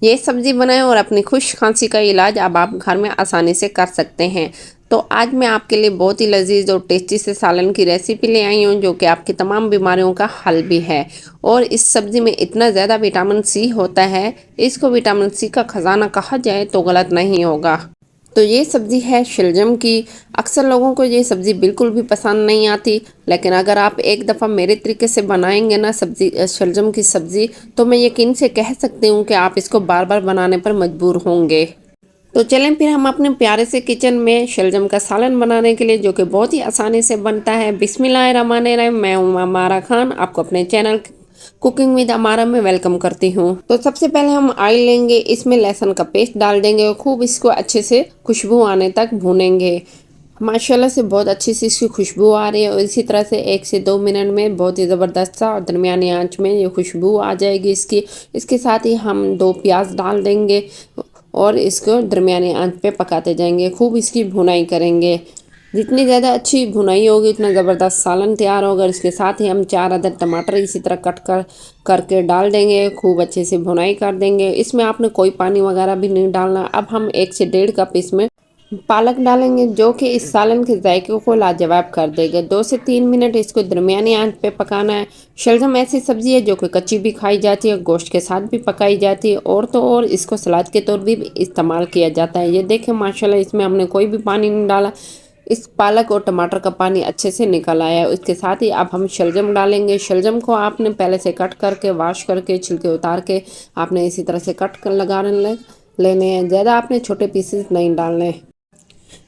یہ سبزی بنائیں اور اپنی خشک کھانسی کا علاج اب آپ گھر میں آسانی سے کر سکتے ہیں۔ تو آج میں آپ کے لیے بہت ہی لذیذ اور ٹیسٹی سے سالن کی ریسیپی لے آئی ہوں، جو کہ آپ کی تمام بیماریوں کا حل بھی ہے۔ اور اس سبزی میں اتنا زیادہ وٹامن سی ہوتا ہے، اس کو وٹامن سی کا خزانہ کہا جائے تو غلط نہیں ہوگا۔ تو یہ سبزی ہے شلجم کی۔ اکثر لوگوں کو یہ سبزی بالکل بھی پسند نہیں آتی، لیکن اگر آپ ایک دفعہ میرے طریقے سے بنائیں گے نا شلجم کی سبزی، تو میں یقین سے کہہ سکتی ہوں کہ آپ اس کو بار بار بنانے پر مجبور ہوں گے۔ تو چلیں پھر ہم اپنے پیارے سے کچن میں شلجم کا سالن بنانے کے لیے، جو کہ بہت ہی آسانی سے بنتا ہے۔ بسم اللہ الرحمن الرحیم۔ میں ہوں امارہ خان، آپ کو اپنے چینل کوکنگ ود امارہ میں ویلکم کرتی ہوں۔ تو سب سے پہلے ہم آئل لیں گے، اس میں لہسن کا پیسٹ ڈال دیں گے اور خوب اس کو اچھے سے خوشبو آنے تک بھونیں گے۔ ماشاءاللہ سے بہت اچھی سی اس کی خوشبو آ رہی ہے، اور اسی طرح سے 1 سے 2 منٹ میں بہت ہی زبردست سا اور درمیانی آنچ میں یہ خوشبو آ جائے گی اس کی۔ اس کے ساتھ ہی ہم 2 پیاز ڈال دیں گے اور اس کو درمیانی آنچ پہ پکاتے جائیں گے، خوب اس کی بھونائی کریں گے۔ جتنی زیادہ اچھی بھونائی ہوگی اتنا زبردست سالن تیار ہوگا۔ اس کے ساتھ ہی ہم 4 عدد ٹماٹر اسی طرح کٹ کر کے ڈال دیں گے، خوب اچھے سے بھونائی کر دیں گے۔ اس میں آپ نے کوئی پانی وغیرہ بھی نہیں ڈالنا۔ اب ہم 1 سے 1.5 کپ اس میں پالک ڈالیں گے، جو کہ اس سالن کے ذائقے کو لاجواب کر دے گا۔ 2 سے 3 منٹ اس کو درمیانی آنچ پہ پکانا ہے۔ شلجم ایسی سبزی ہے جو کہ کچی بھی کھائی جاتی ہے، گوشت کے ساتھ بھی پکائی جاتی ہے، اور تو اور اس کو سلاد کے طور بھی استعمال کیا جاتا ہے۔ یہ دیکھیں ماشاءاللہ اس میں ہم نے کوئی بھی پانی نہیں ڈالا، اس پالک اور ٹماٹر کا پانی اچھے سے نکل آیا ہے۔ اس کے ساتھ ہی اب ہم شلجم ڈالیں گے۔ شلجم کو آپ نے پہلے سے کٹ کر کے واش کر کے چھلکے اتار کے آپ نے اسی طرح سے کٹ کر لینے ہیں، زیادہ آپ نے چھوٹے پیسز نہیں ڈالنے۔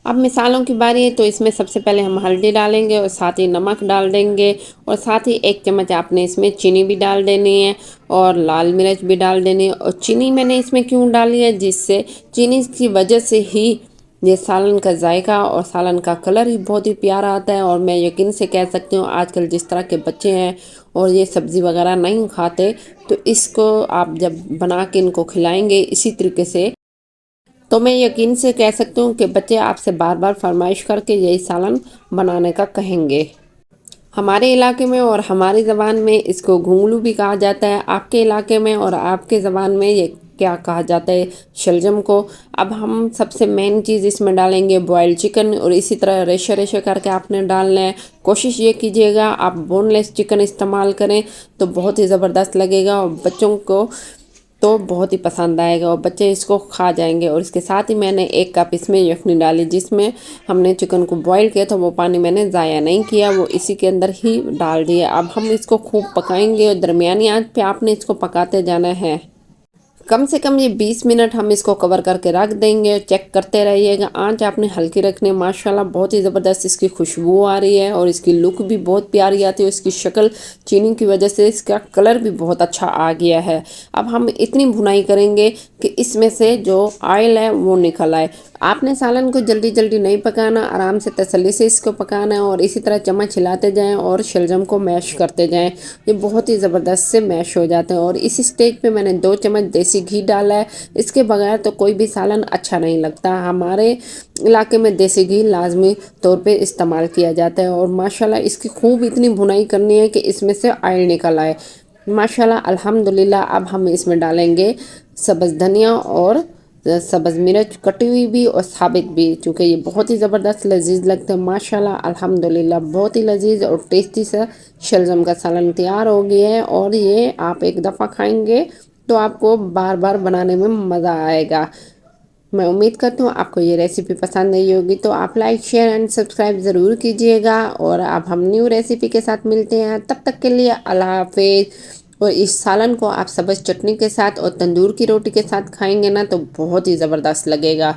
اب مسالوں کی باری ہے، تو اس میں سب سے پہلے ہم ہلدی ڈالیں گے اور ساتھ ہی نمک ڈال دیں گے، اور ساتھ ہی 1 چمچ آپ نے اس میں چینی بھی ڈال دینی ہے اور لال مرچ بھی ڈال دینی ہے۔ اور چینی میں نے اس میں کیوں ڈالی ہے، جس سے چینی کی وجہ سے ہی یہ سالن کا ذائقہ اور سالن کا کلر ہی بہت ہی پیارا آتا ہے۔ اور میں یقین سے کہہ سکتی ہوں آج کل جس طرح کے بچے ہیں اور یہ سبزی وغیرہ نہیں کھاتے، تو اس کو آپ جب بنا کے ان کو کھلائیں گے اسی طریقے سے، تو میں یقین سے کہہ سکتی ہوں کہ بچے آپ سے بار بار فرمائش کر کے یہی سالن بنانے کا کہیں گے۔ ہمارے علاقے میں اور ہماری زبان میں اس کو گھنگلو بھی کہا جاتا ہے۔ آپ کے علاقے میں اور آپ کے زبان میں یہ کیا کہا جاتا ہے شلجم کو؟ اب ہم سب سے مین چیز اس میں ڈالیں گے بوائل چکن، اور اسی طرح ریشے ریشے کر کے آپ نے ڈالنا ہے۔ کوشش یہ کیجیے گا آپ بون لیس چکن استعمال کریں تو بہت ہی زبردست لگے گا، اور بچوں کو تو بہت ہی پسند آئے گا اور بچے اس کو کھا جائیں گے۔ اور اس کے ساتھ ہی میں نے 1 کپ اس میں یخنی ڈالی، جس میں ہم نے چکن کو بوائل کیا تھا، وہ پانی میں نے ضائع نہیں کیا، وہ اسی کے اندر ہی ڈال دیا۔ اب ہم اس کو خوب پکائیں گے اور درمیانی آنچ پہ آپ نے اس کو پکاتے جانا ہے۔ کم سے کم یہ 20 منٹ ہم اس کو کور کر کے رکھ دیں گے، چیک کرتے رہیے گا۔ آنچ آپ نے ہلکی رکھنے، ماشاءاللہ بہت ہی زبردست اس کی خوشبو آ رہی ہے اور اس کی لک بھی بہت پیاری آتی ہے۔ اس کی شکل چینی کی وجہ سے اس کا کلر بھی بہت اچھا آ گیا ہے۔ اب ہم اتنی بھنائی کریں گے کہ اس میں سے جو آئل ہے وہ نکل آئے۔ آپ نے سالن کو جلدی جلدی نہیں پکانا، آرام سے تسلی سے اس کو پکانا ہے، اور اسی طرح چمچ ہلاتے جائیں اور شلجم کو میش کرتے جائیں۔ یہ بہت ہی زبردست سے میش ہو جاتے ہیں، اور اس سٹیج پہ میں نے 2 چمچ دیسی گھی ڈالا ہے۔ اس کے بغیر تو کوئی بھی سالن اچھا نہیں لگتا۔ ہمارے علاقے میں دیسی گھی لازمی طور پہ استعمال کیا جاتا ہے، اور ماشاءاللہ اس کی خوب اتنی بھنائی کرنی ہے کہ اس میں سے آئل نکل آئے۔ ماشاءاللہ الحمدللہ۔ اب ہم اس میں ڈالیں گے سبز دھنیا اور سبز مرچ، کٹی ہوئی بھی اور ثابت بھی، چونکہ یہ بہت ہی زبردست لذیذ لگتا ہے۔ ماشاءاللہ الحمدللہ بہت ہی لذیذ اور ٹیسٹی سا شلجم کا سالن تیار ہو گیا ہے، اور یہ آپ ایک دفعہ کھائیں گے تو آپ کو بار بار بنانے میں مزہ آئے گا۔ میں امید کرتی ہوں آپ کو یہ ریسیپی پسند نہیں ہوگی، تو آپ لائک شیئر اینڈ سبسکرائب ضرور کیجیے گا، اور اب ہم نیو ریسیپی کے ساتھ ملتے ہیں۔ تب تک کے لیے اللہ حافظ۔ اور اس سالن کو آپ سبز چٹنی کے ساتھ اور تندور کی روٹی کے ساتھ کھائیں گے نا تو بہت ہی زبردست لگے گا۔